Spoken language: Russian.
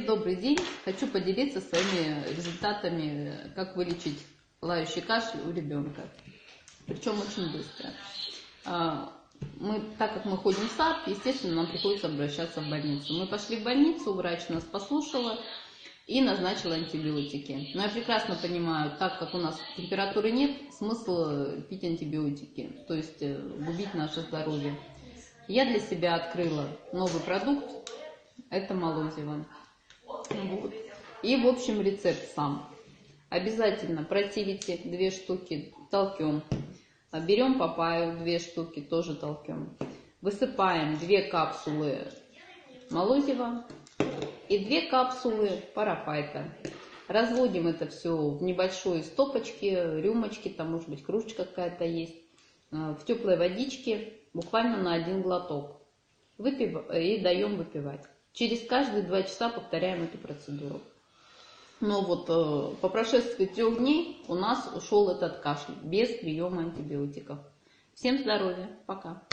Добрый день! Хочу поделиться своими результатами, как вылечить лающий кашель у ребенка. Причем очень быстро. Так как мы ходим в сад, естественно, нам приходится обращаться в больницу. Мы пошли в больницу, врач нас послушала и назначила антибиотики. Но я прекрасно понимаю, так как у нас температуры нет, смысл пить антибиотики, то есть губить наше здоровье. Я для себя открыла новый продукт, это молозиво. Вот. И в общем рецепт сам. Обязательно противите 2 штуки, толкем. Берем папайю 2 штуки, тоже толкем. Высыпаем 2 капсулы молозива и 2 капсулы парафайта. Разводим это все в небольшой стопочке, рюмочке, там может быть кружечка какая-то есть, в теплой водичке, буквально на 1 глоток. И даем выпивать. Через каждые 2 часа повторяем эту процедуру. Но вот по прошествии 3 дней у нас ушел этот кашель без приема антибиотиков. Всем здоровья, пока!